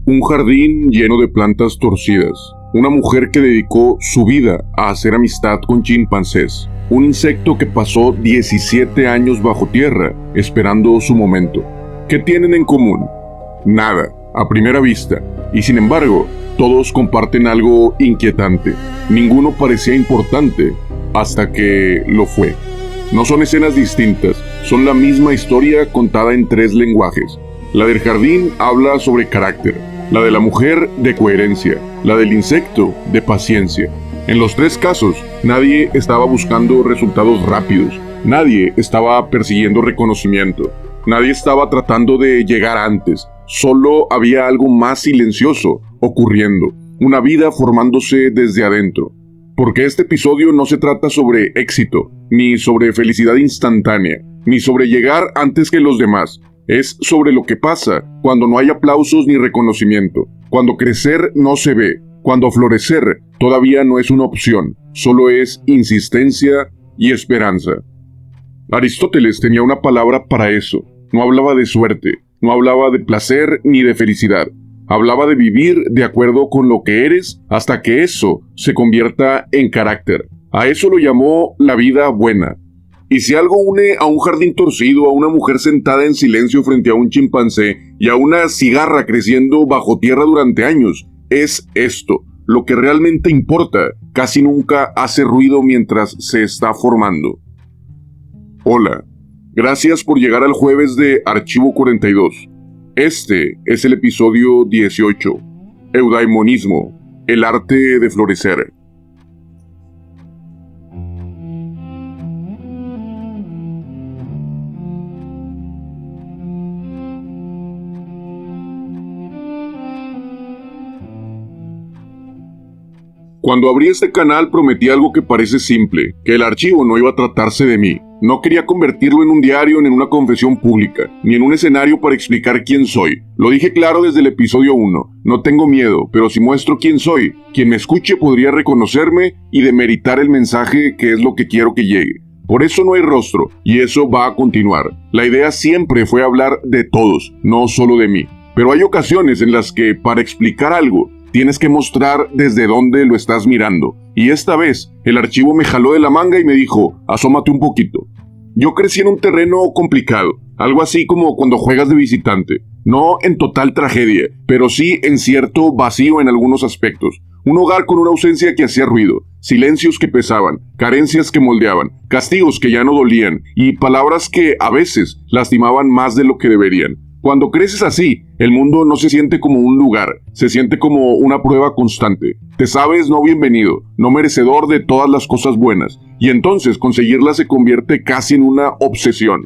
Un jardín lleno de plantas torcidas. Una mujer que dedicó su vida a hacer amistad con chimpancés. Un insecto que pasó 17 años bajo tierra, esperando su momento. ¿Qué tienen en común? Nada, a primera vista. Y sin embargo, todos comparten algo inquietante. Ninguno parecía importante, hasta que lo fue. No son escenas distintas, son la misma historia contada en 3 lenguajes. La del jardín habla sobre carácter, la de la mujer de coherencia, la del insecto de paciencia. En los 3 casos, nadie estaba buscando resultados rápidos, nadie estaba persiguiendo reconocimiento, nadie estaba tratando de llegar antes, solo había algo más silencioso ocurriendo, una vida formándose desde adentro. Porque este episodio no se trata sobre éxito, ni sobre felicidad instantánea, ni sobre llegar antes que los demás. Es sobre lo que pasa cuando no hay aplausos ni reconocimiento, cuando crecer no se ve, cuando florecer todavía no es una opción, solo es insistencia y esperanza. Aristóteles tenía una palabra para eso. No hablaba de suerte, no hablaba de placer ni de felicidad. Hablaba de vivir de acuerdo con lo que eres hasta que eso se convierta en carácter. A eso lo llamó la vida buena. Y si algo une a un jardín torcido, a una mujer sentada en silencio frente a un chimpancé y a una cigarra creciendo bajo tierra durante años, es esto. Lo que realmente importa casi nunca hace ruido mientras se está formando. Hola, gracias por llegar al jueves de Archivo 42. Este es el episodio 18, Eudaimonismo, el arte de florecer. Cuando abrí este canal prometí algo que parece simple, que el archivo no iba a tratarse de mí. No quería convertirlo en un diario ni en una confesión pública, ni en un escenario para explicar quién soy. Lo dije claro desde el episodio 1, no tengo miedo, pero si muestro quién soy, quien me escuche podría reconocerme y demeritar el mensaje que es lo que quiero que llegue. Por eso no hay rostro, y eso va a continuar. La idea siempre fue hablar de todos, no solo de mí. Pero hay ocasiones en las que, para explicar algo, tienes que mostrar desde dónde lo estás mirando. Y esta vez, el archivo me jaló de la manga y me dijo, asómate un poquito. Yo crecí en un terreno complicado, algo así como cuando juegas de visitante. No en total tragedia, pero sí en cierto vacío en algunos aspectos. Un hogar con una ausencia que hacía ruido, silencios que pesaban, carencias que moldeaban, castigos que ya no dolían y palabras que a veces lastimaban más de lo que deberían. Cuando creces así, el mundo no se siente como un lugar, se siente como una prueba constante. Te sabes no bienvenido, no merecedor de todas las cosas buenas, y entonces conseguirlas se convierte casi en una obsesión.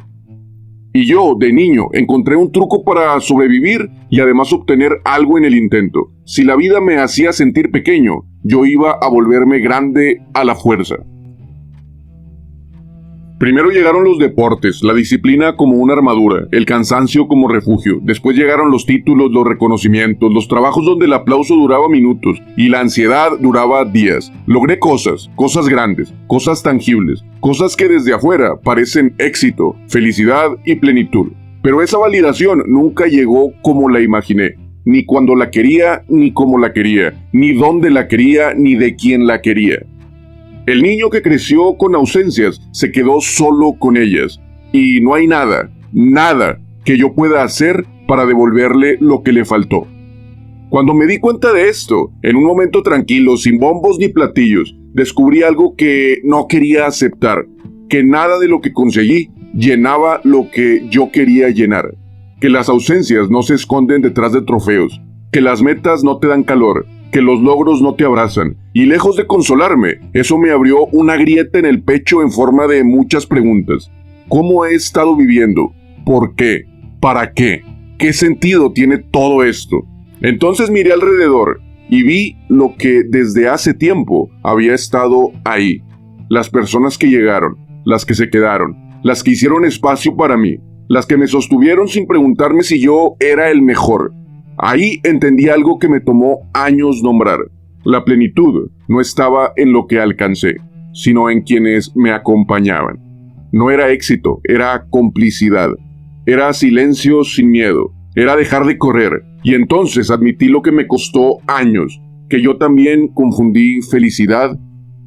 Y yo, de niño, encontré un truco para sobrevivir y además obtener algo en el intento. Si la vida me hacía sentir pequeño, yo iba a volverme grande a la fuerza. Primero llegaron los deportes, la disciplina como una armadura, el cansancio como refugio. Después llegaron los títulos, los reconocimientos, los trabajos donde el aplauso duraba minutos y la ansiedad duraba días. Logré cosas grandes, cosas tangibles, cosas que desde afuera parecen éxito, felicidad y plenitud. Pero esa validación nunca llegó como la imaginé. Ni cuando la quería, ni como la quería, ni dónde la quería, ni de quién la quería. El niño que creció con ausencias se quedó solo con ellas. Y no hay nada que yo pueda hacer para devolverle lo que le faltó. Cuando me di cuenta de esto, en un momento tranquilo, sin bombos ni platillos, descubrí algo que no quería aceptar. Que nada de lo que conseguí llenaba lo que yo quería llenar. Que las ausencias no se esconden detrás de trofeos. Que las metas no te dan calor. Que los logros no te abrazan. Y lejos de consolarme, eso me abrió una grieta en el pecho en forma de muchas preguntas. ¿Cómo he estado viviendo? ¿Por qué? ¿Para qué? ¿Qué sentido tiene todo esto? Entonces miré alrededor y vi lo que desde hace tiempo había estado ahí. Las personas que llegaron, las que se quedaron, las que hicieron espacio para mí, las que me sostuvieron sin preguntarme si yo era el mejor. Ahí entendí algo que me tomó años nombrar. La plenitud no estaba en lo que alcancé, sino en quienes me acompañaban. No era éxito, era complicidad. Era silencio sin miedo. Era dejar de correr, Y entonces admití lo que me costó años, que yo también confundí felicidad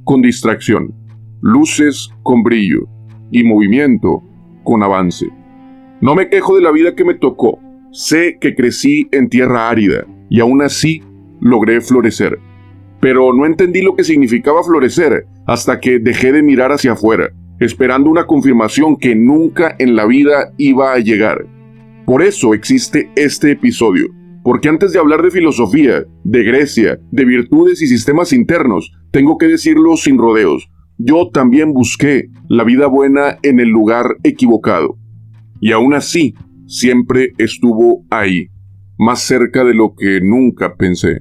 con distracción, luces con brillo y movimiento con avance. No me quejo de la vida que me tocó, sé que crecí en tierra árida y aún así logré florecer. Pero no entendí lo que significaba florecer hasta que dejé de mirar hacia afuera, esperando una confirmación que nunca en la vida iba a llegar. Por eso existe este episodio, porque antes de hablar de filosofía, de Grecia, de virtudes y sistemas internos, tengo que decirlo sin rodeos. Yo también busqué la vida buena en el lugar equivocado. Y aún así, siempre estuvo ahí, más cerca de lo que nunca pensé.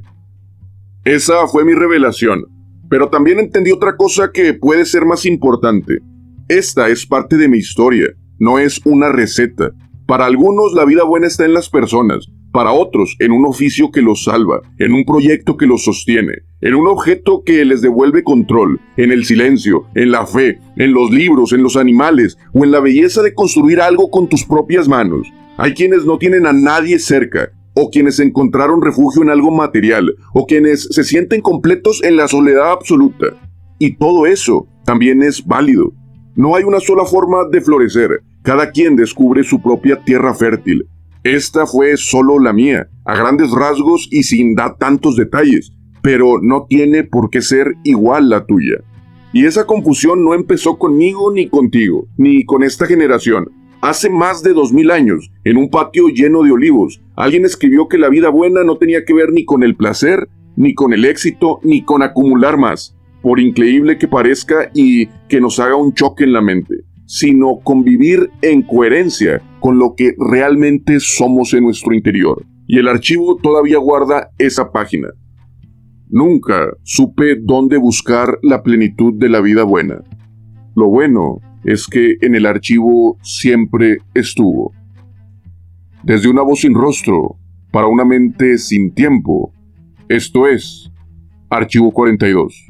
Esa fue mi revelación, pero también entendí otra cosa que puede ser más importante. Esta es parte de mi historia, no es una receta. Para algunos la vida buena está en las personas, para otros en un oficio que los salva, en un proyecto que los sostiene, en un objeto que les devuelve control, en el silencio, en la fe, en los libros, en los animales o en la belleza de construir algo con tus propias manos. Hay quienes no tienen a nadie cerca, o quienes encontraron refugio en algo material, o quienes se sienten completos en la soledad absoluta. Y todo eso también es válido. No hay una sola forma de florecer, cada quien descubre su propia tierra fértil. Esta fue solo la mía, a grandes rasgos y sin dar tantos detalles, pero no tiene por qué ser igual la tuya. Y esa confusión no empezó conmigo ni contigo, ni con esta generación. Hace más de 2000 años, en un patio lleno de olivos, alguien escribió que la vida buena no tenía que ver ni con el placer, ni con el éxito, ni con acumular más, por increíble que parezca y que nos haga un choque en la mente, sino con vivir en coherencia con lo que realmente somos en nuestro interior. Y el archivo todavía guarda esa página. Nunca supe dónde buscar la plenitud de la vida buena. Lo bueno es que en el archivo siempre estuvo. Desde una voz sin rostro, para una mente sin tiempo, esto es Archivo 42.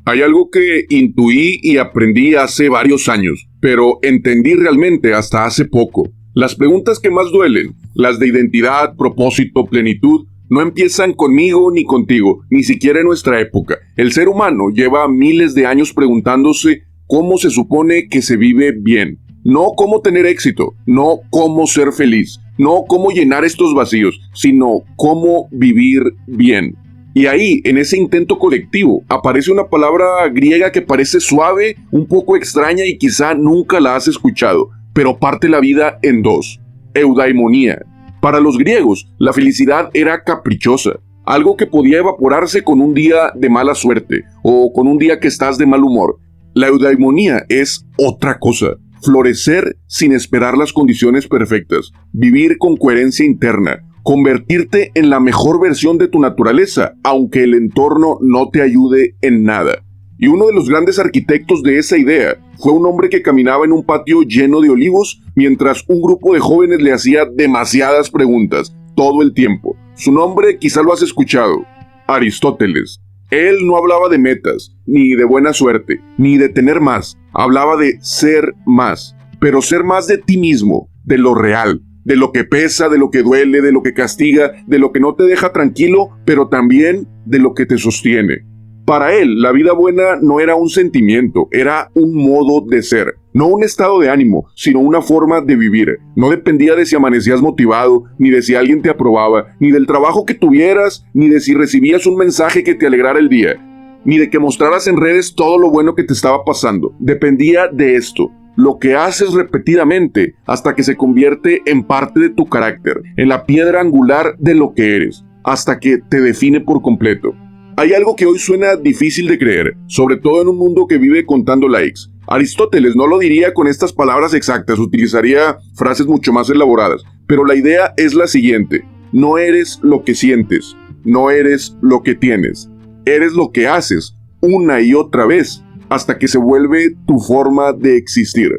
Hay algo que intuí y aprendí hace varios años, pero entendí realmente hasta hace poco. Las preguntas que más duelen, las de identidad, propósito, plenitud, no empiezan conmigo ni contigo, ni siquiera en nuestra época. El ser humano lleva miles de años preguntándose cómo se supone que se vive bien. No cómo tener éxito, no cómo ser feliz, no cómo llenar estos vacíos, sino cómo vivir bien. Y ahí, en ese intento colectivo, aparece una palabra griega que parece suave, un poco extraña y quizá nunca la has escuchado, pero parte la vida en dos: eudaimonía. Para los griegos, la felicidad era caprichosa, algo que podía evaporarse con un día de mala suerte o con un día que estás de mal humor. La eudaimonía es otra cosa: florecer sin esperar las condiciones perfectas, vivir con coherencia interna, convertirte en la mejor versión de tu naturaleza, aunque el entorno no te ayude en nada. Y uno de los grandes arquitectos de esa idea fue un hombre que caminaba en un patio lleno de olivos mientras un grupo de jóvenes le hacía demasiadas preguntas, todo el tiempo. Su nombre quizá lo has escuchado: Aristóteles. Él no hablaba de metas, ni de buena suerte, ni de tener más. Hablaba de ser más, pero ser más de ti mismo, de lo real, de lo que pesa, de lo que duele, de lo que castiga, de lo que no te deja tranquilo, pero también de lo que te sostiene. Para él, la vida buena no era un sentimiento, era un modo de ser. No un estado de ánimo, sino una forma de vivir. No dependía de si amanecías motivado, ni de si alguien te aprobaba, ni del trabajo que tuvieras, ni de si recibías un mensaje que te alegrara el día, ni de que mostraras en redes todo lo bueno que te estaba pasando. Dependía de esto: lo que haces repetidamente hasta que se convierte en parte de tu carácter, en la piedra angular de lo que eres, hasta que te define por completo. Hay algo que hoy suena difícil de creer, sobre todo en un mundo que vive contando likes. Aristóteles no lo diría con estas palabras exactas, utilizaría frases mucho más elaboradas, pero la idea es la siguiente: no eres lo que sientes, no eres lo que tienes, eres lo que haces una y otra vez hasta que se vuelve tu forma de existir.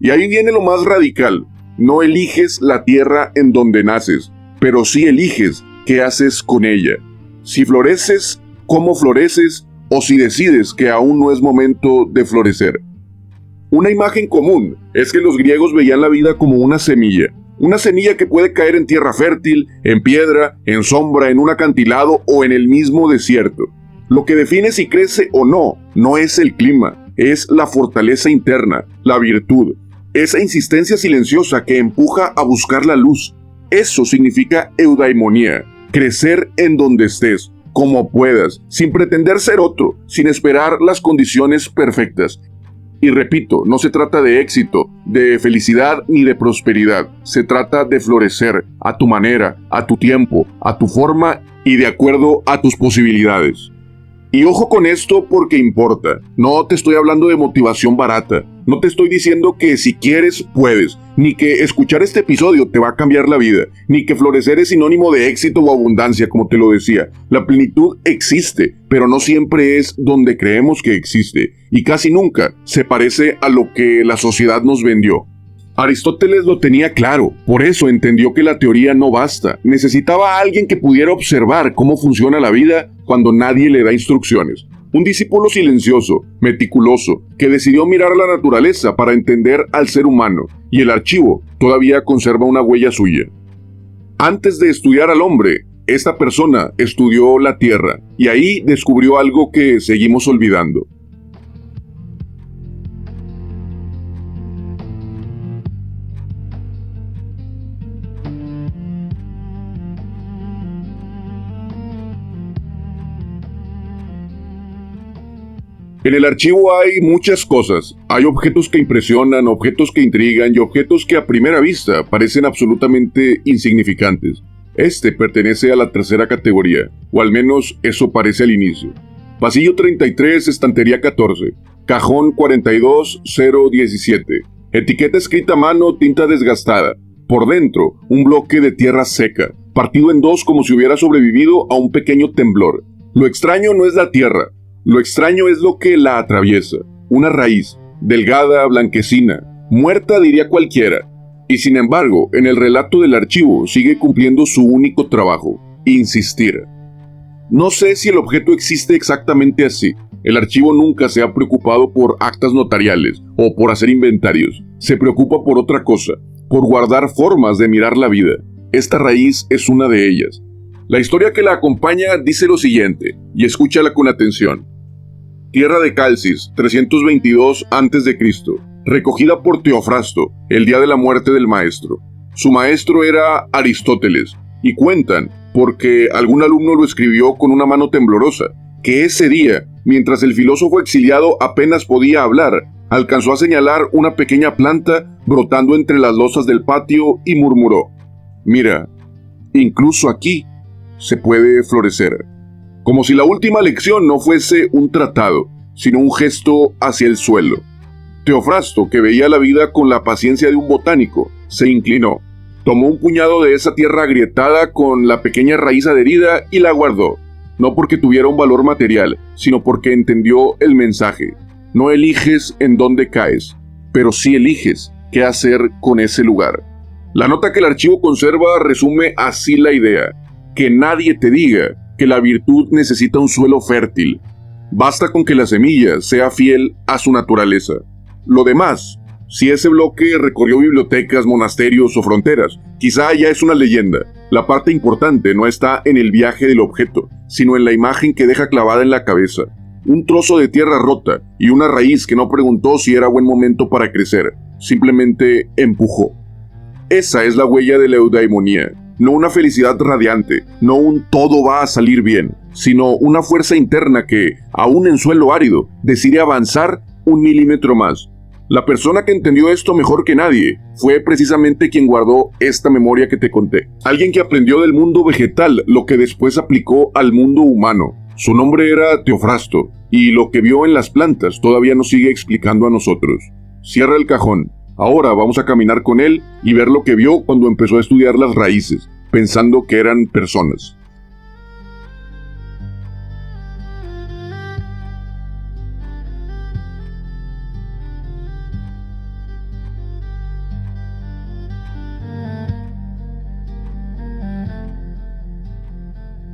Y ahí viene lo más radical: no eliges la tierra en donde naces, pero sí eliges qué haces con ella. Si floreces, cómo floreces, o si decides que aún no es momento de florecer. Una imagen común es que los griegos veían la vida como una semilla que puede caer en tierra fértil, en piedra, en sombra, en un acantilado o en el mismo desierto. Lo que define si crece o no es el clima, es la fortaleza interna, la virtud, esa insistencia silenciosa que empuja a buscar la luz. Eso significa eudaimonía, crecer en donde estés, como puedas, sin pretender ser otro, sin esperar las condiciones perfectas. Y repito, no se trata de éxito, de felicidad ni de prosperidad. Se trata de florecer a tu manera, a tu tiempo, a tu forma y de acuerdo a tus posibilidades. Y ojo con esto porque importa. No te estoy hablando de motivación barata. No te estoy diciendo que si quieres, puedes. Ni que escuchar este episodio te va a cambiar la vida. Ni que florecer es sinónimo de éxito o abundancia, como te lo decía. La plenitud existe, pero no siempre es donde creemos que existe. Y casi nunca se parece a lo que la sociedad nos vendió. Aristóteles lo tenía claro, por eso entendió que la teoría no basta. Necesitaba a alguien que pudiera observar cómo funciona la vida cuando nadie le da instrucciones. Un discípulo silencioso, meticuloso, que decidió mirar la naturaleza para entender al ser humano, y el archivo todavía conserva una huella suya. Antes de estudiar al hombre, esta persona estudió la tierra, y ahí descubrió algo que seguimos olvidando. En el archivo hay muchas cosas. Hay objetos que impresionan, objetos que intrigan y objetos que a primera vista parecen absolutamente insignificantes. Este pertenece a la tercera categoría, o al menos eso parece al inicio. Pasillo 33, estantería 14, cajón 42017. Etiqueta escrita a mano, tinta desgastada. Por dentro, un bloque de tierra seca, partido en dos como si hubiera sobrevivido a un pequeño temblor. Lo extraño no es la tierra. Lo extraño es lo que la atraviesa, una raíz, delgada, blanquecina, muerta diría cualquiera, y sin embargo, en el relato del archivo sigue cumpliendo su único trabajo, insistir. No sé si el objeto existe exactamente así. El archivo nunca se ha preocupado por actas notariales o por hacer inventarios. Se preocupa por otra cosa, por guardar formas de mirar la vida. Esta raíz es una de ellas. La historia que la acompaña dice lo siguiente, y escúchala con atención. Tierra de Calcis, 322 a.C., recogida por Teofrasto, el día de la muerte del maestro. Su maestro era Aristóteles, y cuentan, porque algún alumno lo escribió con una mano temblorosa, que ese día, mientras el filósofo exiliado apenas podía hablar, alcanzó a señalar una pequeña planta brotando entre las losas del patio y murmuró: «Mira, incluso aquí se puede florecer». Como si la última lección no fuese un tratado, sino un gesto hacia el suelo. Teofrasto, que veía la vida con la paciencia de un botánico, se inclinó, tomó un puñado de esa tierra agrietada con la pequeña raíz adherida y la guardó, no porque tuviera un valor material, sino porque entendió el mensaje. No eliges en dónde caes, pero sí eliges qué hacer con ese lugar. La nota que el archivo conserva resume así la idea: que nadie te diga que la virtud necesita un suelo fértil. Basta con que la semilla sea fiel a su naturaleza. Lo demás, si ese bloque recorrió bibliotecas, monasterios o fronteras, quizá ya es una leyenda. La parte importante no está en el viaje del objeto, sino en la imagen que deja clavada en la cabeza. Un trozo de tierra rota y una raíz que no preguntó si era buen momento para crecer, simplemente empujó. Esa es la huella de la eudaimonía. No una felicidad radiante, no un todo va a salir bien, sino una fuerza interna que, aún en suelo árido, decide avanzar 1 milímetro más. La persona que entendió esto mejor que nadie fue precisamente quien guardó esta memoria que te conté. Alguien que aprendió del mundo vegetal lo que después aplicó al mundo humano. Su nombre era Teofrasto, y lo que vio en las plantas todavía nos sigue explicando a nosotros. Cierra el cajón. Ahora vamos a caminar con él y ver lo que vio cuando empezó a estudiar las raíces, pensando que eran personas.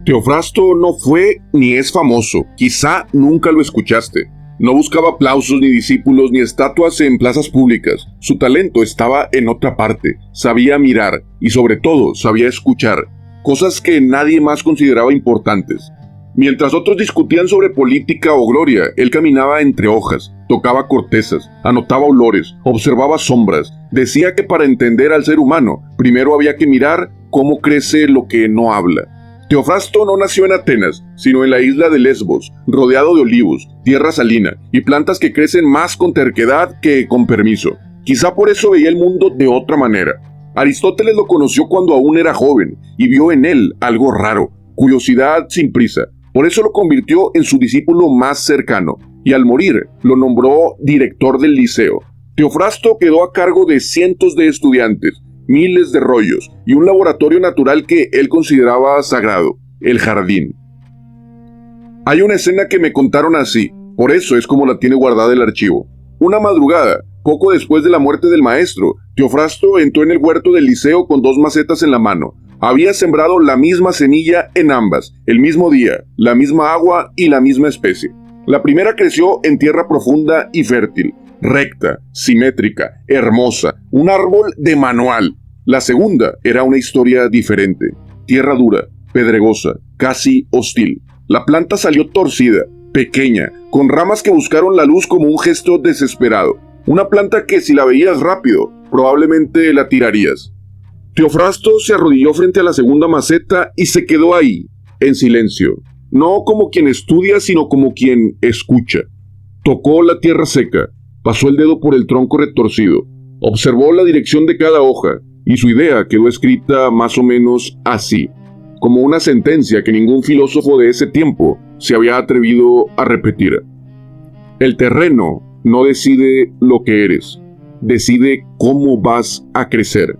Teofrasto no fue ni es famoso, quizá nunca lo escuchaste. No buscaba aplausos ni discípulos ni estatuas en plazas públicas. Su talento estaba en otra parte. Sabía mirar y sobre todo sabía escuchar, cosas que nadie más consideraba importantes. Mientras otros discutían sobre política o gloria, él caminaba entre hojas, tocaba cortezas, anotaba olores, observaba sombras. Decía que para entender al ser humano, primero había que mirar cómo crece lo que no habla. Teofrasto no nació en Atenas, sino en la isla de Lesbos, rodeado de olivos, tierra salina y plantas que crecen más con terquedad que con permiso. Quizá por eso veía el mundo de otra manera. Aristóteles lo conoció cuando aún era joven y vio en él algo raro, curiosidad sin prisa. Por eso lo convirtió en su discípulo más cercano y al morir lo nombró director del liceo. Teofrasto quedó a cargo de cientos de estudiantes, miles de rollos y un laboratorio natural que él consideraba sagrado, el jardín. Hay una escena que me contaron así, por eso es como la tiene guardada el archivo. Una madrugada, poco después de la muerte del maestro, Teofrasto entró en el huerto del liceo con 2 macetas en la mano. Había sembrado la misma semilla en ambas, el mismo día, la misma agua y la misma especie. La primera creció en tierra profunda y fértil, recta, simétrica, hermosa, un árbol de manual. La segunda era una historia diferente, tierra dura, pedregosa, casi hostil. La planta salió torcida, pequeña, con ramas que buscaron la luz como un gesto desesperado. Una planta que si la veías rápido, probablemente la tirarías. Teofrasto se arrodilló frente a la segunda maceta y se quedó ahí, en silencio. No como quien estudia, sino como quien escucha. Tocó la tierra seca, pasó el dedo por el tronco retorcido, observó la dirección de cada hoja, y su idea quedó escrita más o menos así, como una sentencia que ningún filósofo de ese tiempo se había atrevido a repetir. El terreno no decide lo que eres, decide cómo vas a crecer.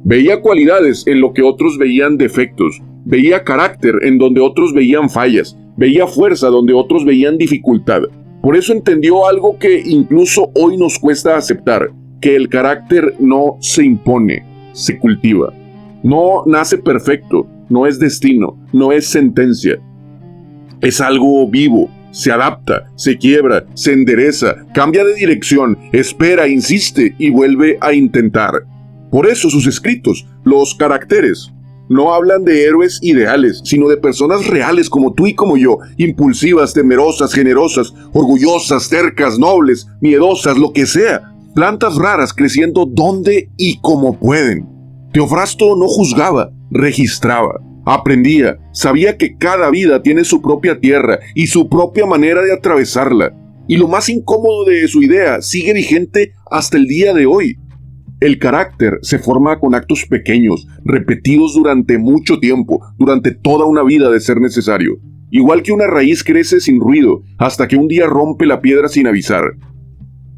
Veía cualidades en lo que otros veían defectos, veía carácter en donde otros veían fallas, veía fuerza donde otros veían dificultad. Por eso entendió algo que incluso hoy nos cuesta aceptar, que el carácter no se impone, se cultiva. No nace perfecto, no es destino, no es sentencia. Es algo vivo, se adapta, se quiebra, se endereza, cambia de dirección, espera, insiste y vuelve a intentar. Por eso sus escritos, los caracteres, no hablan de héroes ideales, sino de personas reales como tú y como yo, impulsivas, temerosas, generosas, orgullosas, tercas, nobles, miedosas, lo que sea. Plantas raras creciendo donde y como pueden. Teofrasto no juzgaba, registraba, aprendía, sabía que cada vida tiene su propia tierra y su propia manera de atravesarla. Y lo más incómodo de su idea sigue vigente hasta el día de hoy. El carácter se forma con actos pequeños, repetidos durante mucho tiempo, durante toda una vida de ser necesario. Igual que una raíz crece sin ruido, hasta que un día rompe la piedra sin avisar.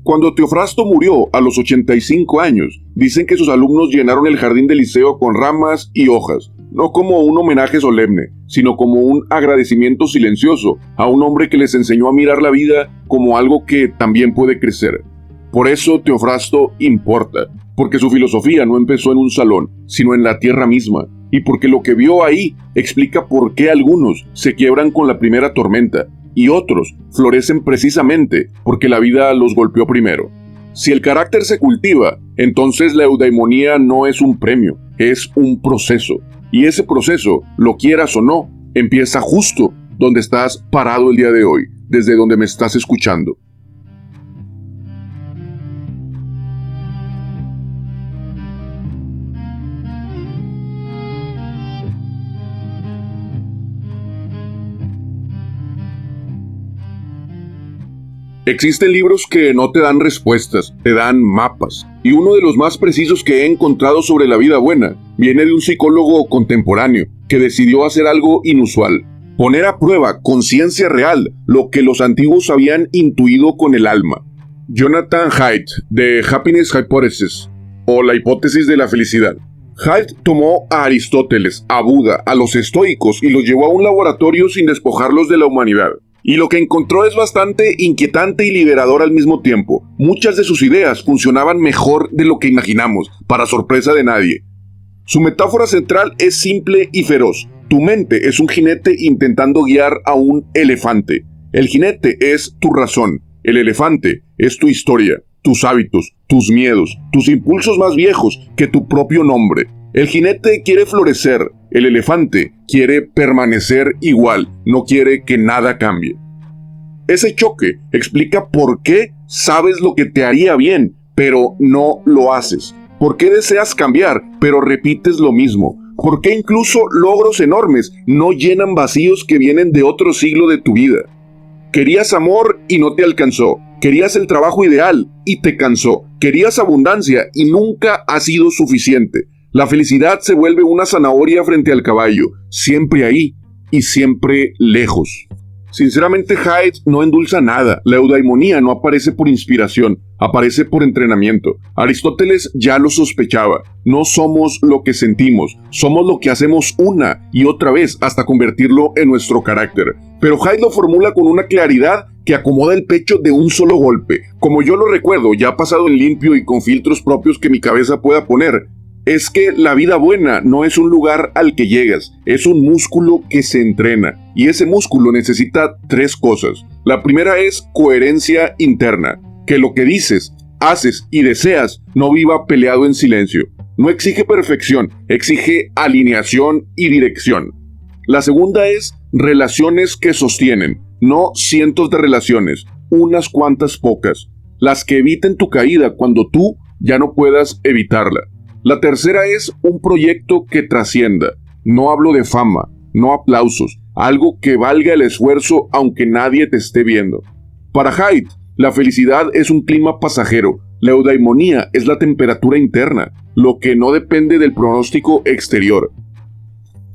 Cuando Teofrasto murió a los 85 años, dicen que sus alumnos llenaron el jardín del liceo con ramas y hojas, no como un homenaje solemne, sino como un agradecimiento silencioso a un hombre que les enseñó a mirar la vida como algo que también puede crecer. Por eso Teofrasto importa, porque su filosofía no empezó en un salón, sino en la tierra misma, y porque lo que vio ahí explica por qué algunos se quiebran con la primera tormenta, y otros florecen precisamente porque la vida los golpeó primero. Si el carácter se cultiva, entonces la eudaimonía no es un premio, es un proceso, y ese proceso, lo quieras o no, empieza justo donde estás parado el día de hoy, desde donde me estás escuchando. Existen libros que no te dan respuestas, te dan mapas. Y uno de los más precisos que he encontrado sobre la vida buena viene de un psicólogo contemporáneo que decidió hacer algo inusual. Poner a prueba con ciencia real lo que los antiguos habían intuido con el alma. Jonathan Haidt, de Happiness Hypothesis, o la hipótesis de la felicidad. Haidt tomó a Aristóteles, a Buda, a los estoicos y los llevó a un laboratorio sin despojarlos de la humanidad. Y lo que encontró es bastante inquietante y liberador al mismo tiempo. Muchas de sus ideas funcionaban mejor de lo que imaginamos, para sorpresa de nadie. Su metáfora central es simple y feroz. Tu mente es un jinete intentando guiar a un elefante. El jinete es tu razón. El elefante es tu historia, tus hábitos, tus miedos, tus impulsos más viejos que tu propio nombre. El jinete quiere florecer. El elefante quiere permanecer igual. No quiere que nada cambie. Ese choque explica por qué sabes lo que te haría bien, pero no lo haces. ¿Por qué deseas cambiar, pero repites lo mismo? ¿Por qué incluso logros enormes no llenan vacíos que vienen de otro siglo de tu vida? Querías amor y no te alcanzó. Querías el trabajo ideal y te cansó. Querías abundancia y nunca ha sido suficiente. La felicidad se vuelve una zanahoria frente al caballo, siempre ahí y siempre lejos. Sinceramente, Hyde no endulza nada. La eudaimonía no aparece por inspiración, aparece por entrenamiento. Aristóteles ya lo sospechaba. No somos lo que sentimos, somos lo que hacemos una y otra vez hasta convertirlo en nuestro carácter. Pero Hyde lo formula con una claridad que acomoda el pecho de un solo golpe. Como yo lo recuerdo, ya pasado en limpio y con filtros propios que mi cabeza pueda poner. Es que la vida buena no es un lugar al que llegas, es un músculo que se entrena. Y ese músculo necesita 3 cosas. La primera es coherencia interna, que lo que dices, haces y deseas no viva peleado en silencio. No exige perfección, exige alineación y dirección. La segunda es relaciones que sostienen, no cientos de relaciones, unas cuantas pocas, las que eviten tu caída cuando tú ya no puedas evitarla. La tercera es un proyecto que trascienda. No hablo de fama, no aplausos, algo que valga el esfuerzo aunque nadie te esté viendo. Para Hyde, la felicidad es un clima pasajero. La eudaimonía es la temperatura interna, lo que no depende del pronóstico exterior.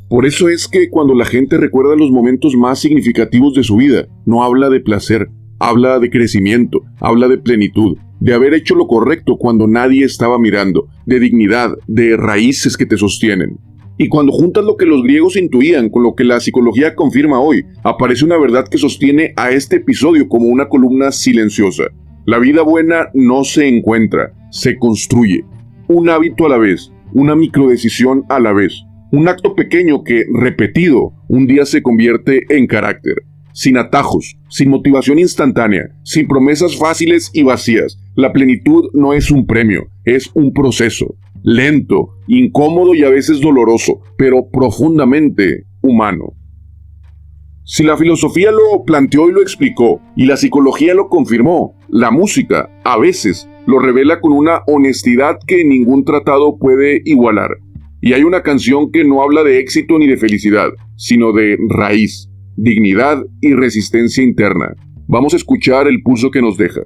Por eso es que cuando la gente recuerda los momentos más significativos de su vida, no habla de placer, habla de crecimiento, habla de plenitud, de haber hecho lo correcto cuando nadie estaba mirando, de dignidad, de raíces que te sostienen. Y cuando juntas lo que los griegos intuían con lo que la psicología confirma hoy, aparece una verdad que sostiene a este episodio como una columna silenciosa. La vida buena no se encuentra, se construye. Un hábito a la vez, una microdecisión a la vez. Un acto pequeño que, repetido, un día se convierte en carácter. Sin atajos, sin motivación instantánea, sin promesas fáciles y vacías. La plenitud no es un premio, es un proceso. Lento, incómodo y a veces doloroso, pero profundamente humano. Si la filosofía lo planteó y lo explicó, y la psicología lo confirmó, la música, a veces, lo revela con una honestidad que ningún tratado puede igualar. Y hay una canción que no habla de éxito ni de felicidad, sino de raíz, dignidad y resistencia interna. Vamos a escuchar el pulso que nos deja.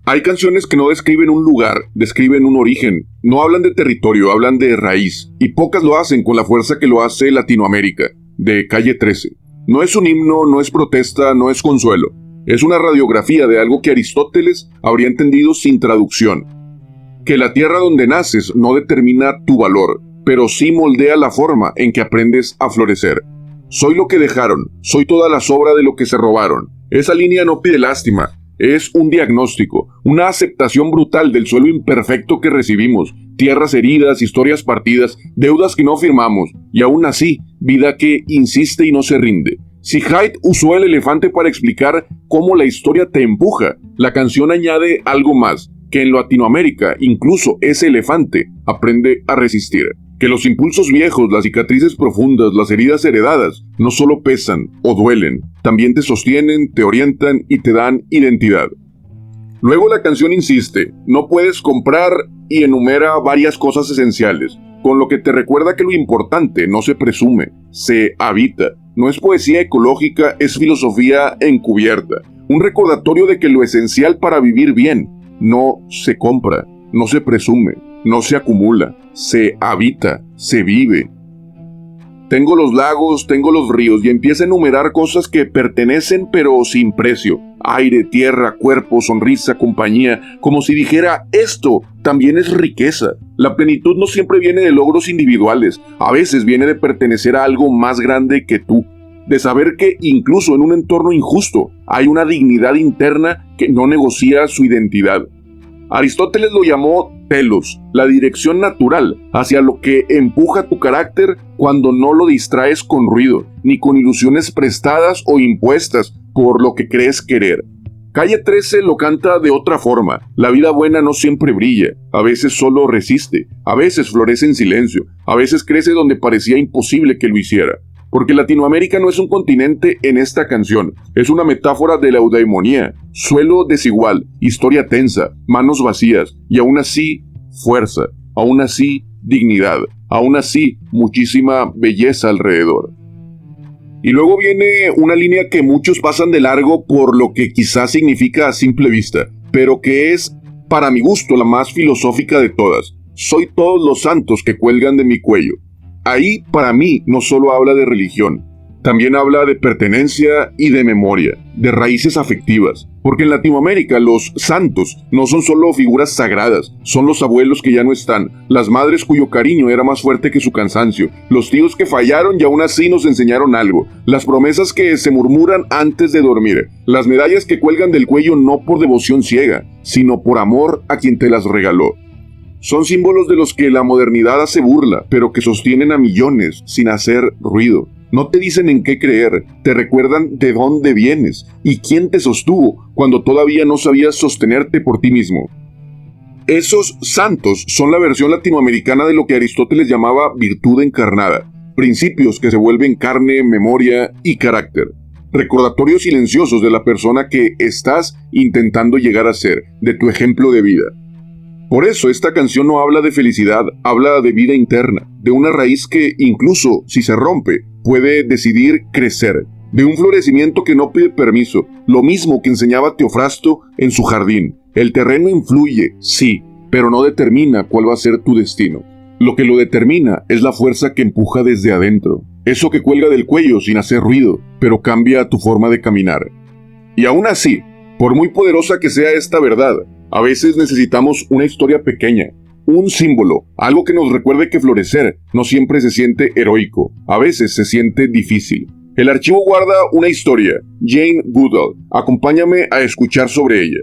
Hay canciones que no describen un lugar, describen un origen. No hablan de territorio, hablan de raíz. Y pocas lo hacen con la fuerza que lo hace Latinoamérica, de Calle 13. No es un himno, no es protesta, no es consuelo. Es una radiografía de algo que Aristóteles habría entendido sin traducción. Que la tierra donde naces no determina tu valor, pero sí moldea la forma en que aprendes a florecer. Soy lo que dejaron, soy toda la sobra de lo que se robaron. Esa línea no pide lástima. Es un diagnóstico, una aceptación brutal del suelo imperfecto que recibimos, tierras heridas, historias partidas, deudas que no firmamos, y aún así, vida que insiste y no se rinde. Si Hyde usó el elefante para explicar cómo la historia te empuja, la canción añade algo más, que en Latinoamérica, incluso ese elefante aprende a resistir. Que los impulsos viejos, las cicatrices profundas, las heridas heredadas, no solo pesan o duelen, también te sostienen, te orientan y te dan identidad. Luego la canción insiste, no puedes comprar y enumera varias cosas esenciales, con lo que te recuerda que lo importante no se presume, se habita. No es poesía ecológica, es filosofía encubierta. Un recordatorio de que lo esencial para vivir bien no se compra, no se presume, no se acumula, se habita, se vive. Tengo los lagos, tengo los ríos y empieza a enumerar cosas que pertenecen pero sin precio. Aire, tierra, cuerpo, sonrisa, compañía, como si dijera, esto también es riqueza. La plenitud no siempre viene de logros individuales, a veces viene de pertenecer a algo más grande que tú. de saber que incluso en un entorno injusto hay una dignidad interna que no negocia su identidad. Aristóteles lo llamó telos, la dirección natural hacia lo que empuja tu carácter cuando no lo distraes con ruido, ni con ilusiones prestadas o impuestas por lo que crees querer. Calle 13 lo canta de otra forma. La vida buena no siempre brilla, a veces solo resiste, a veces florece en silencio, a veces crece donde parecía imposible que lo hiciera. Porque Latinoamérica no es un continente en esta canción, es una metáfora de la eudaimonía, suelo desigual, historia tensa, manos vacías, y aún así, fuerza, aún así, dignidad, aún así, muchísima belleza alrededor. Y luego viene una línea que muchos pasan de largo por lo que quizás significa a simple vista, pero que es, para mi gusto, la más filosófica de todas. Soy todos los santos que cuelgan de mi cuello. Ahí, para mí, no solo habla de religión, también habla de pertenencia y de memoria, de raíces afectivas, porque en Latinoamérica los santos no son solo figuras sagradas, son los abuelos que ya no están, las madres cuyo cariño era más fuerte que su cansancio, los tíos que fallaron y aún así nos enseñaron algo, las promesas que se murmuran antes de dormir, las medallas que cuelgan del cuello no por devoción ciega, sino por amor a quien te las regaló. Son símbolos de los que la modernidad hace burla, pero que sostienen a millones sin hacer ruido. No te dicen en qué creer, te recuerdan de dónde vienes y quién te sostuvo cuando todavía no sabías sostenerte por ti mismo. Esos santos son la versión latinoamericana de lo que Aristóteles llamaba virtud encarnada, principios que se vuelven carne, memoria y carácter. Recordatorios silenciosos de la persona que estás intentando llegar a ser, de tu ejemplo de vida. Por eso esta canción no habla de felicidad, habla de vida interna, de una raíz que incluso si se rompe, puede decidir crecer, de un florecimiento que no pide permiso, lo mismo que enseñaba Teofrasto en su jardín. El terreno influye, sí, pero no determina cuál va a ser tu destino. Lo que lo determina es la fuerza que empuja desde adentro, eso que cuelga del cuello sin hacer ruido, pero cambia tu forma de caminar. Y aún así, por muy poderosa que sea esta verdad, a veces necesitamos una historia pequeña, un símbolo, algo que nos recuerde que florecer no siempre se siente heroico, a veces se siente difícil. El archivo guarda una historia, Jane Goodall. Acompáñame a escuchar sobre ella.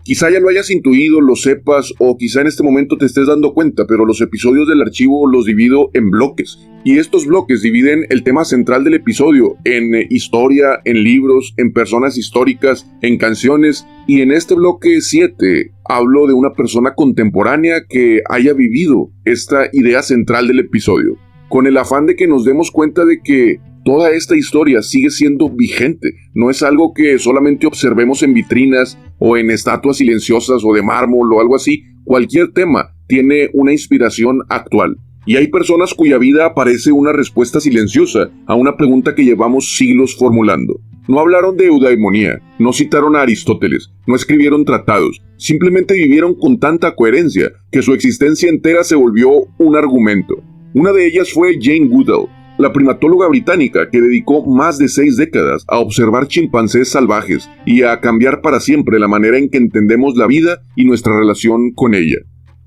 Quizá ya lo hayas intuido, lo sepas, o quizá en este momento te estés dando cuenta, pero los episodios del archivo los divido en bloques. Y estos bloques dividen el tema central del episodio en historia, en libros, en personas históricas, en canciones. Y en este bloque 7 hablo de una persona contemporánea que haya vivido esta idea central del episodio, con el afán de que nos demos cuenta de que toda esta historia sigue siendo vigente. No es algo que solamente observemos en vitrinas o en estatuas silenciosas o de mármol o algo así. Cualquier tema tiene una inspiración actual. Y hay personas cuya vida parece una respuesta silenciosa a una pregunta que llevamos siglos formulando. No hablaron de eudaimonía, no citaron a Aristóteles, no escribieron tratados, simplemente vivieron con tanta coherencia que su existencia entera se volvió un argumento. Una de ellas fue Jane Goodall, la primatóloga británica que dedicó más de 6 décadas a observar chimpancés salvajes y a cambiar para siempre la manera en que entendemos la vida y nuestra relación con ella.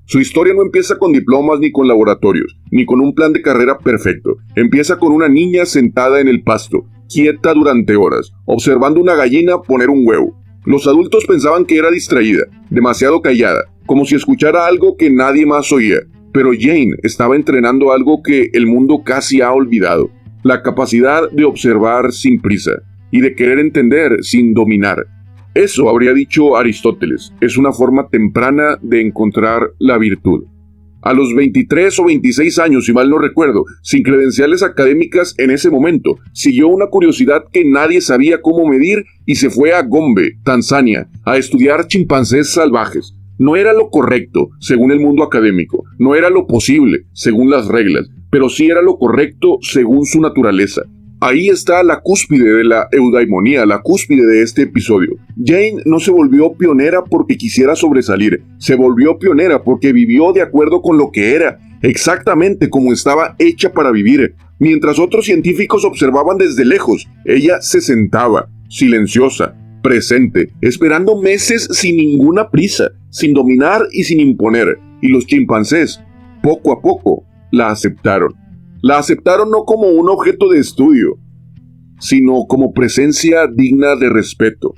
Su historia no empieza con diplomas ni con laboratorios, ni con un plan de carrera perfecto. Empieza con una niña sentada en el pasto, quieta durante horas, observando una gallina poner un huevo. Los adultos pensaban que era distraída, demasiado callada, como si escuchara algo que nadie más oía. Pero Jane estaba entrenando algo que el mundo casi ha olvidado, la capacidad de observar sin prisa y de querer entender sin dominar. Eso habría dicho Aristóteles, es una forma temprana de encontrar la virtud. A los 23 o 26 años, si mal no recuerdo, sin credenciales académicas en ese momento, siguió una curiosidad que nadie sabía cómo medir y se fue a Gombe, Tanzania, a estudiar chimpancés salvajes. No era lo correcto, según el mundo académico, no era lo posible, según las reglas, pero sí era lo correcto según su naturaleza. Ahí está la cúspide de la eudaimonía, la cúspide de este episodio. Jane no se volvió pionera porque quisiera sobresalir, se volvió pionera porque vivió de acuerdo con lo que era, exactamente como estaba hecha para vivir. Mientras otros científicos observaban desde lejos, ella se sentaba, silenciosa, presente, esperando meses sin ninguna prisa, sin dominar y sin imponer, y los chimpancés, poco a poco, la aceptaron. La aceptaron no como un objeto de estudio, sino como presencia digna de respeto.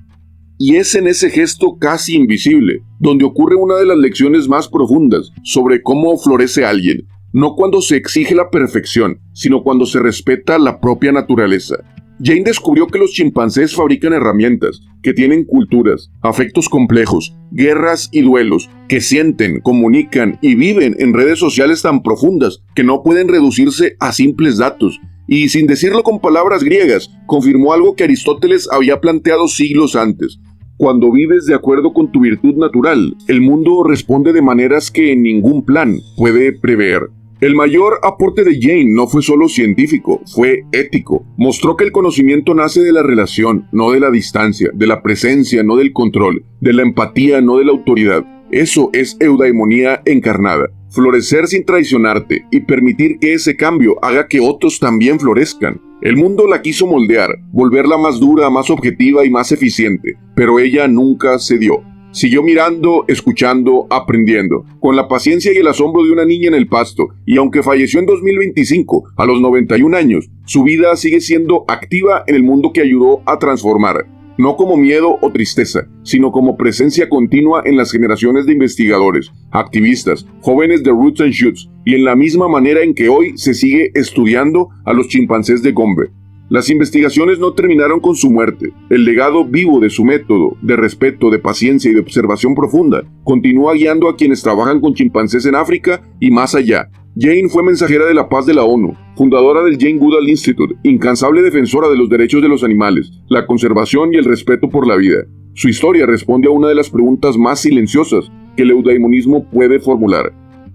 Y es en ese gesto casi invisible, donde ocurre una de las lecciones más profundas sobre cómo florece alguien, no cuando se exige la perfección, sino cuando se respeta la propia naturaleza. Jane descubrió que los chimpancés fabrican herramientas, que tienen culturas, afectos complejos, guerras y duelos, que sienten, comunican y viven en redes sociales tan profundas que no pueden reducirse a simples datos. Y sin decirlo con palabras griegas, confirmó algo que Aristóteles había planteado siglos antes. Cuando vives de acuerdo con tu virtud natural, el mundo responde de maneras que ningún plan puede prever. El mayor aporte de Jane no fue solo científico, fue ético. Mostró que el conocimiento nace de la relación, no de la distancia, de la presencia, no del control, de la empatía, no de la autoridad. Eso es eudaimonía encarnada. Florecer sin traicionarte y permitir que ese cambio haga que otros también florezcan. El mundo la quiso moldear, volverla más dura, más objetiva y más eficiente, pero ella nunca cedió. Siguió mirando, escuchando, aprendiendo, con la paciencia y el asombro de una niña en el pasto, y aunque falleció en 2025, a los 91 años, su vida sigue siendo activa en el mundo que ayudó a transformar, no como miedo o tristeza, sino como presencia continua en las generaciones de investigadores, activistas, jóvenes de Roots and Shoots, y en la misma manera en que hoy se sigue estudiando a los chimpancés de Gombe. Las investigaciones no terminaron con su muerte. El legado vivo de su método, de respeto, de paciencia y de observación profunda, continúa guiando a quienes trabajan con chimpancés en África y más allá. Jane fue mensajera de la paz de la ONU, fundadora del Jane Goodall Institute, incansable defensora de los derechos de los animales, la conservación y el respeto por la vida. Su historia responde a una de las preguntas más silenciosas que el eudaimonismo puede formular.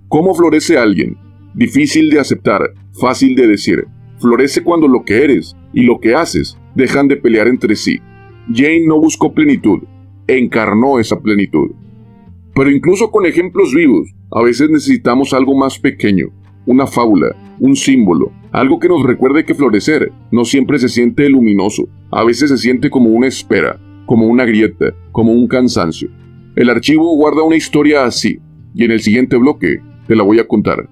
¿Cómo florece alguien? Difícil de aceptar, fácil de decir. Florece cuando lo que eres y lo que haces dejan de pelear entre sí. Jane no buscó plenitud, encarnó esa plenitud. Pero incluso con ejemplos vivos, a veces necesitamos algo más pequeño, una fábula, un símbolo, algo que nos recuerde que florecer no siempre se siente luminoso, a veces se siente como una espera, como una grieta, como un cansancio. El archivo guarda una historia así, y en el siguiente bloque te la voy a contar.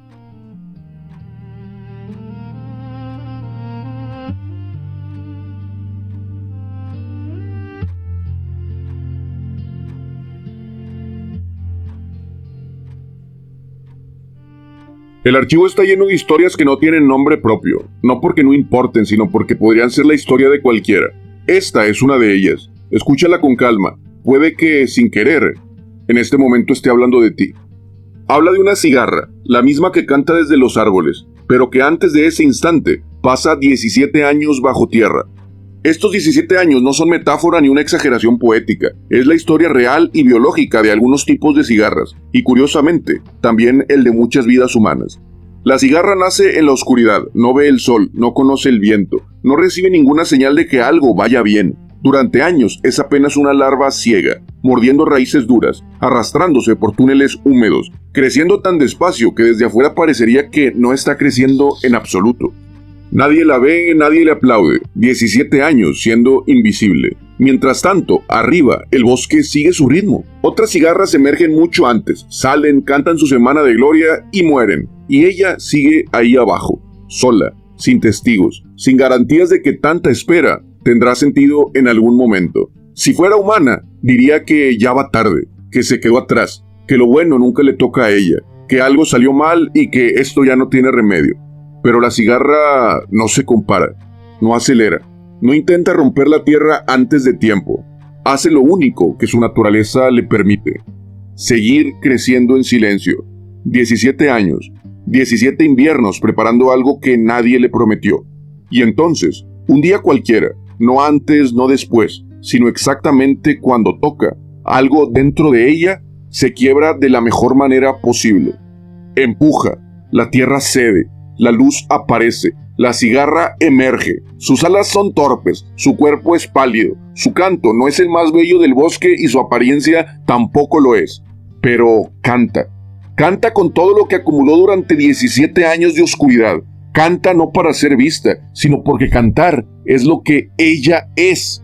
El archivo está lleno de historias que no tienen nombre propio, no porque no importen, sino porque podrían ser la historia de cualquiera. Esta es una de ellas. Escúchala con calma. Puede que, sin querer, en este momento esté hablando de ti. Habla de una cigarra, la misma que canta desde los árboles, pero que antes de ese instante pasa 17 años bajo tierra. Estos 17 años no son metáfora ni una exageración poética, es la historia real y biológica de algunos tipos de cigarras, y curiosamente, también el de muchas vidas humanas. La cigarra nace en la oscuridad, no ve el sol, no conoce el viento, no recibe ninguna señal de que algo vaya bien. Durante años es apenas una larva ciega, mordiendo raíces duras, arrastrándose por túneles húmedos, creciendo tan despacio que desde afuera parecería que no está creciendo en absoluto. Nadie la ve, nadie le aplaude, 17 años siendo invisible. Mientras tanto, arriba, el bosque sigue su ritmo. Otras cigarras emergen mucho antes, salen, cantan su semana de gloria y mueren. Y ella sigue ahí abajo, sola, sin testigos, sin garantías de que tanta espera tendrá sentido en algún momento. Si fuera humana, diría que ya va tarde, que se quedó atrás, que lo bueno nunca le toca a ella, que algo salió mal y que esto ya no tiene remedio. Pero la cigarra no se compara, no acelera, no intenta romper la tierra antes de tiempo. Hace lo único que su naturaleza le permite: seguir creciendo en silencio. 17 años, 17 inviernos preparando algo que nadie le prometió. Y entonces, un día cualquiera, no antes, no después, sino exactamente cuando toca, algo dentro de ella se quiebra de la mejor manera posible. Empuja, la tierra cede. La luz aparece, la cigarra emerge, sus alas son torpes, su cuerpo es pálido, su canto no es el más bello del bosque y su apariencia tampoco lo es. Pero canta, canta con todo lo que acumuló durante 17 años de oscuridad. Canta no para ser vista, sino porque cantar es lo que ella es.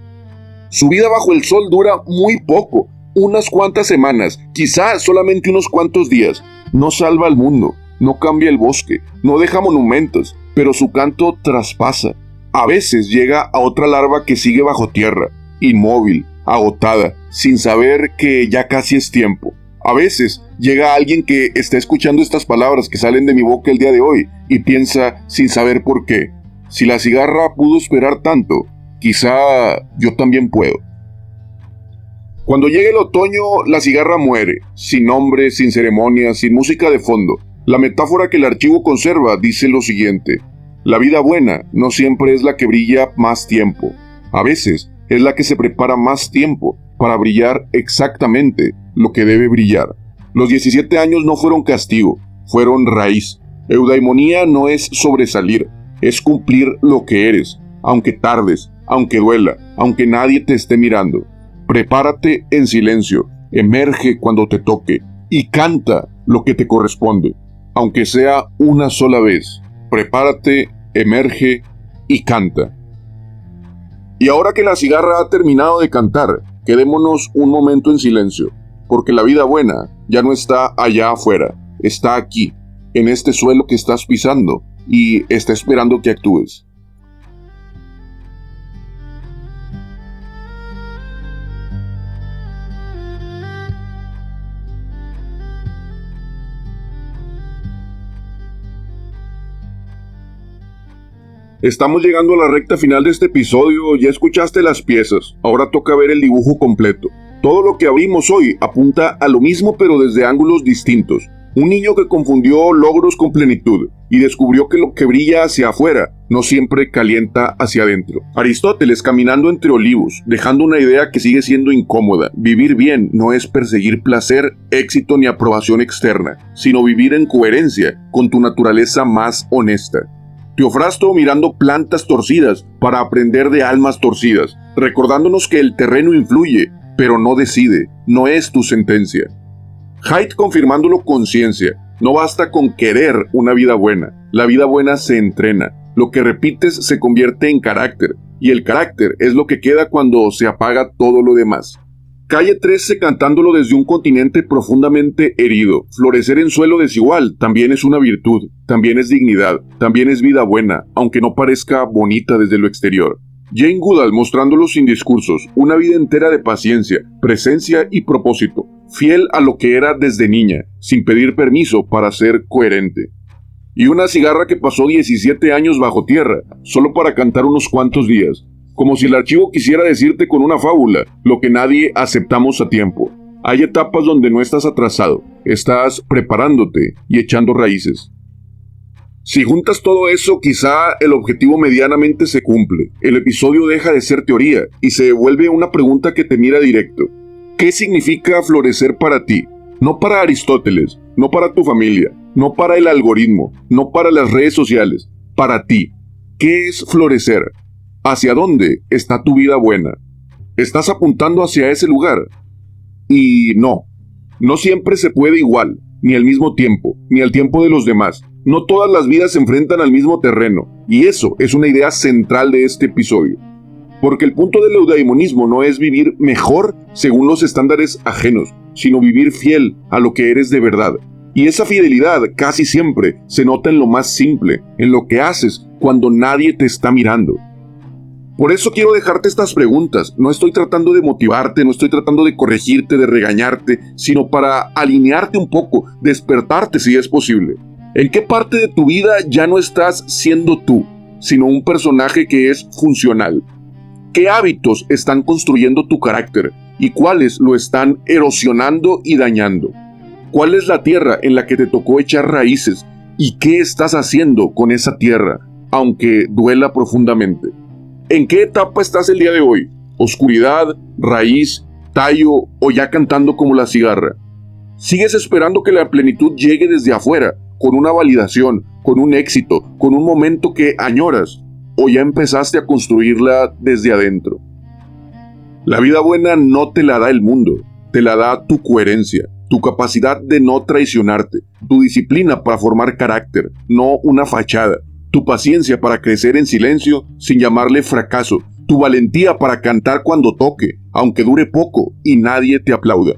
Su vida bajo el sol dura muy poco, unas cuantas semanas, quizás solamente unos cuantos días. No salva al mundo, no cambia el bosque, no deja monumentos, pero su canto traspasa. A veces llega a otra larva que sigue bajo tierra, inmóvil, agotada, sin saber que ya casi es tiempo. A veces llega a alguien que está escuchando estas palabras que salen de mi boca el día de hoy y piensa sin saber por qué. Si la cigarra pudo esperar tanto, quizá yo también puedo. Cuando llegue el otoño, la cigarra muere, sin nombre, sin ceremonia, sin música de fondo. La metáfora que el archivo conserva dice lo siguiente: la vida buena no siempre es la que brilla más tiempo. A veces es la que se prepara más tiempo para brillar exactamente lo que debe brillar. Los 17 años no fueron castigo, fueron raíz. Eudaimonía no es sobresalir, es cumplir lo que eres, aunque tardes, aunque duela, aunque nadie te esté mirando. Prepárate en silencio, emerge cuando te toque y canta lo que te corresponde, aunque sea una sola vez. Prepárate, emerge y canta. Y ahora que la cigarra ha terminado de cantar, quedémonos un momento en silencio, porque la vida buena ya no está allá afuera, está aquí, en este suelo que estás pisando y está esperando que actúes. Estamos llegando a la recta final de este episodio, ya escuchaste las piezas, ahora toca ver el dibujo completo. Todo lo que abrimos hoy apunta a lo mismo pero desde ángulos distintos. Un niño que confundió logros con plenitud y descubrió que lo que brilla hacia afuera no siempre calienta hacia adentro. Aristóteles caminando entre olivos, dejando una idea que sigue siendo incómoda. Vivir bien no es perseguir placer, éxito ni aprobación externa, sino vivir en coherencia con tu naturaleza más honesta. Teofrasto mirando plantas torcidas para aprender de almas torcidas, recordándonos que el terreno influye, pero no decide, no es tu sentencia. Haidt confirmándolo con ciencia, no basta con querer una vida buena, la vida buena se entrena, lo que repites se convierte en carácter, y el carácter es lo que queda cuando se apaga todo lo demás. Calle 13 cantándolo desde un continente profundamente herido. Florecer en suelo desigual también es una virtud, también es dignidad, también es vida buena, aunque no parezca bonita desde lo exterior. Jane Goodall mostrándolo sin discursos, una vida entera de paciencia, presencia y propósito, fiel a lo que era desde niña, sin pedir permiso para ser coherente. Y una cigarra que pasó 17 años bajo tierra, solo para cantar unos cuantos días. Como si el archivo quisiera decirte con una fábula, lo que nadie aceptamos a tiempo. Hay etapas donde no estás atrasado, estás preparándote y echando raíces. Si juntas todo eso, quizá el objetivo medianamente se cumple. El episodio deja de ser teoría y se vuelve una pregunta que te mira directo. ¿Qué significa florecer para ti? No para Aristóteles, no para tu familia, no para el algoritmo, no para las redes sociales, para ti. ¿Qué es florecer? ¿Hacia dónde está tu vida buena? ¿Estás apuntando hacia ese lugar? Y no siempre se puede igual, ni al mismo tiempo, ni al tiempo de los demás. No todas las vidas se enfrentan al mismo terreno, y eso es una idea central de este episodio. Porque el punto del eudaimonismo no es vivir mejor según los estándares ajenos, sino vivir fiel a lo que eres de verdad. Y esa fidelidad casi siempre se nota en lo más simple, en lo que haces cuando nadie te está mirando. Por eso quiero dejarte estas preguntas. No estoy tratando de motivarte, no estoy tratando de corregirte, de regañarte, sino para alinearte un poco, despertarte si es posible. ¿En qué parte de tu vida ya no estás siendo tú, sino un personaje que es funcional? ¿Qué hábitos están construyendo tu carácter y cuáles lo están erosionando y dañando? ¿Cuál es la tierra en la que te tocó echar raíces y qué estás haciendo con esa tierra, aunque duela profundamente? ¿En qué etapa estás el día de hoy? ¿Oscuridad, raíz, tallo o ya cantando como la cigarra? ¿Sigues esperando que la plenitud llegue desde afuera, con una validación, con un éxito, con un momento que añoras? ¿O ya empezaste a construirla desde adentro? La vida buena no te la da el mundo, te la da tu coherencia, tu capacidad de no traicionarte, tu disciplina para formar carácter, no una fachada. Tu paciencia para crecer en silencio sin llamarle fracaso, tu valentía para cantar cuando toque, aunque dure poco y nadie te aplauda.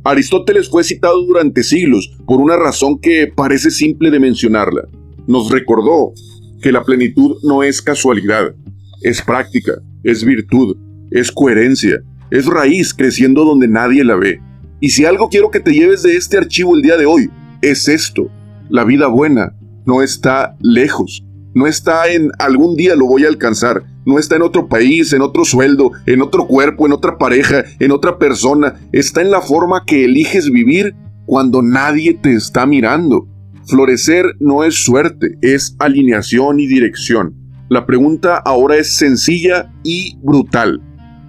Aristóteles fue citado durante siglos por una razón que parece simple de mencionarla. Nos recordó que la plenitud no es casualidad, es práctica, es virtud, es coherencia, es raíz creciendo donde nadie la ve. Y si algo quiero que te lleves de este archivo el día de hoy, es esto: la vida buena no está lejos, no está en algún día lo voy a alcanzar, no está en otro país, en otro sueldo, en otro cuerpo, en otra pareja, en otra persona, está en la forma que eliges vivir cuando nadie te está mirando. Florecer no es suerte, es alineación y dirección. La pregunta ahora es sencilla y brutal.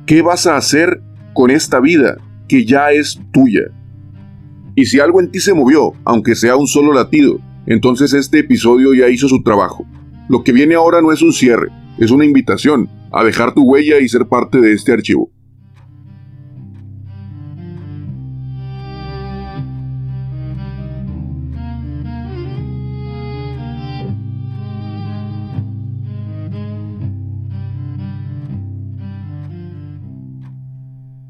¿Qué vas a hacer con esta vida que ya es tuya? Y si algo en ti se movió, aunque sea un solo latido, entonces este episodio ya hizo su trabajo. Lo que viene ahora no es un cierre, es una invitación a dejar tu huella y ser parte de este archivo.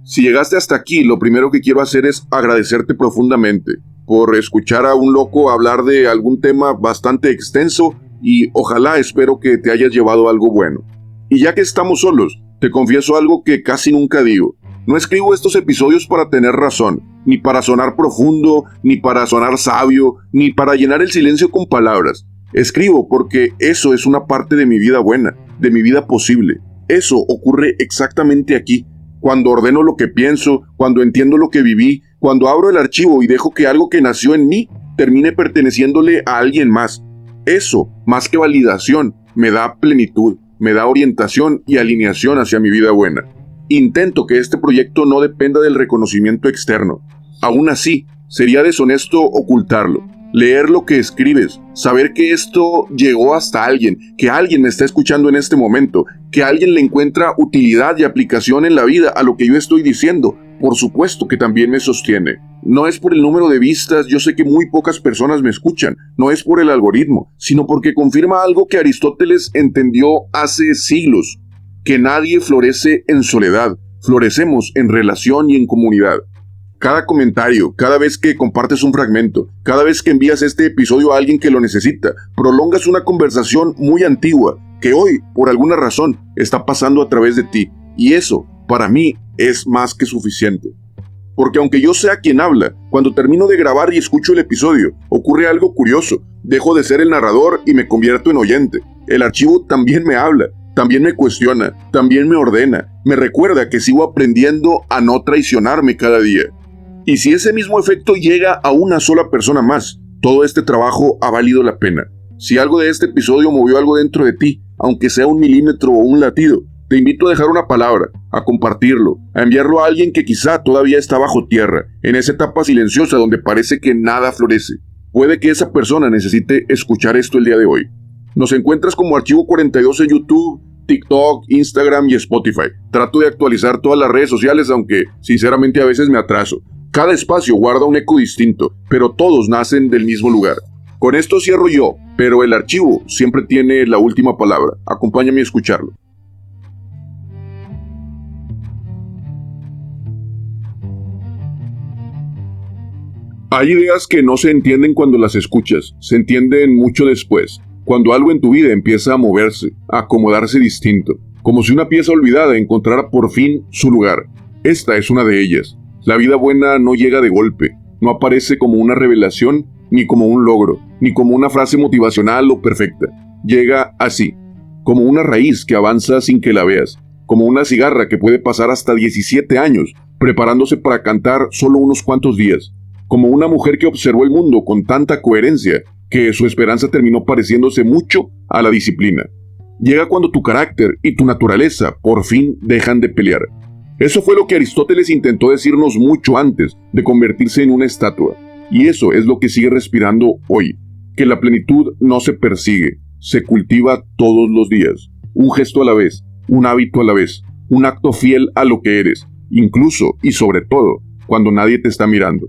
Si llegaste hasta aquí, lo primero que quiero hacer es agradecerte profundamente por escuchar a un loco hablar de algún tema bastante extenso y ojalá espero que te hayas llevado algo bueno. Y ya que estamos solos, te confieso algo que casi nunca digo. No escribo estos episodios para tener razón, ni para sonar profundo, ni para sonar sabio, ni para llenar el silencio con palabras. Escribo porque eso es una parte de mi vida buena, de mi vida posible. Eso ocurre exactamente aquí. Cuando ordeno lo que pienso, cuando entiendo lo que viví, cuando abro el archivo y dejo que algo que nació en mí termine perteneciéndole a alguien más. Eso, más que validación, me da plenitud, me da orientación y alineación hacia mi vida buena. Intento que este proyecto no dependa del reconocimiento externo. Aún así, sería deshonesto ocultarlo. Leer lo que escribes, saber que esto llegó hasta alguien, que alguien me está escuchando en este momento, que alguien le encuentra utilidad y aplicación en la vida a lo que yo estoy diciendo, por supuesto que también me sostiene. No es por el número de vistas, yo sé que muy pocas personas me escuchan, no es por el algoritmo, sino porque confirma algo que Aristóteles entendió hace siglos, que nadie florece en soledad, florecemos en relación y en comunidad. Cada comentario, cada vez que compartes un fragmento, cada vez que envías este episodio a alguien que lo necesita, prolongas una conversación muy antigua que hoy, por alguna razón, está pasando a través de ti. Y eso, para mí, es más que suficiente. Porque aunque yo sea quien habla, cuando termino de grabar y escucho el episodio, ocurre algo curioso. Dejo de ser el narrador y me convierto en oyente. El archivo también me habla, también me cuestiona, también me ordena, me recuerda que sigo aprendiendo a no traicionarme cada día. Y si ese mismo efecto llega a una sola persona más, todo este trabajo ha valido la pena. Si algo de este episodio movió algo dentro de ti, aunque sea 1 milímetro o un latido, te invito a dejar una palabra, a compartirlo, a enviarlo a alguien que quizá todavía está bajo tierra, en esa etapa silenciosa donde parece que nada florece. Puede que esa persona necesite escuchar esto el día de hoy. Nos encuentras como Archivo 42 en YouTube, TikTok, Instagram y Spotify. Trato de actualizar todas las redes sociales, aunque sinceramente a veces me atraso. Cada espacio guarda un eco distinto, pero todos nacen del mismo lugar. Con esto cierro yo, pero el archivo siempre tiene la última palabra. Acompáñame a escucharlo. Hay ideas que no se entienden cuando las escuchas, se entienden mucho después, cuando algo en tu vida empieza a moverse, a acomodarse distinto, como si una pieza olvidada encontrara por fin su lugar. Esta es una de ellas. La vida buena no llega de golpe, no aparece como una revelación, ni como un logro, ni como una frase motivacional o perfecta. Llega así, como una raíz que avanza sin que la veas, como una cigarra que puede pasar hasta 17 años, preparándose para cantar solo unos cuantos días, como una mujer que observó el mundo con tanta coherencia que su esperanza terminó pareciéndose mucho a la disciplina. Llega cuando tu carácter y tu naturaleza por fin dejan de pelear. Eso fue lo que Aristóteles intentó decirnos mucho antes de convertirse en una estatua. Y eso es lo que sigue respirando hoy, que la plenitud no se persigue, se cultiva todos los días. Un gesto a la vez, un hábito a la vez, un acto fiel a lo que eres, incluso y sobre todo, cuando nadie te está mirando.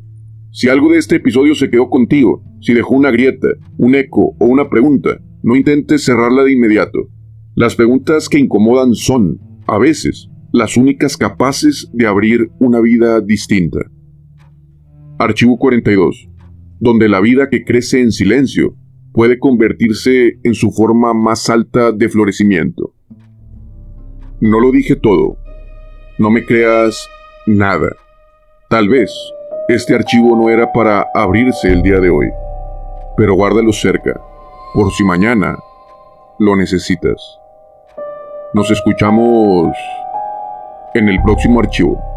Si algo de este episodio se quedó contigo, si dejó una grieta, un eco o una pregunta, no intentes cerrarla de inmediato. Las preguntas que incomodan son, A veces, las únicas capaces de abrir una vida distinta. Archivo 42, donde la vida que crece en silencio puede convertirse en su forma más alta de florecimiento. No lo dije todo. No me creas nada. Tal vez este archivo no era para abrirse el día de hoy, pero guárdalo cerca, por si mañana lo necesitas. Nos escuchamos en el próximo archivo.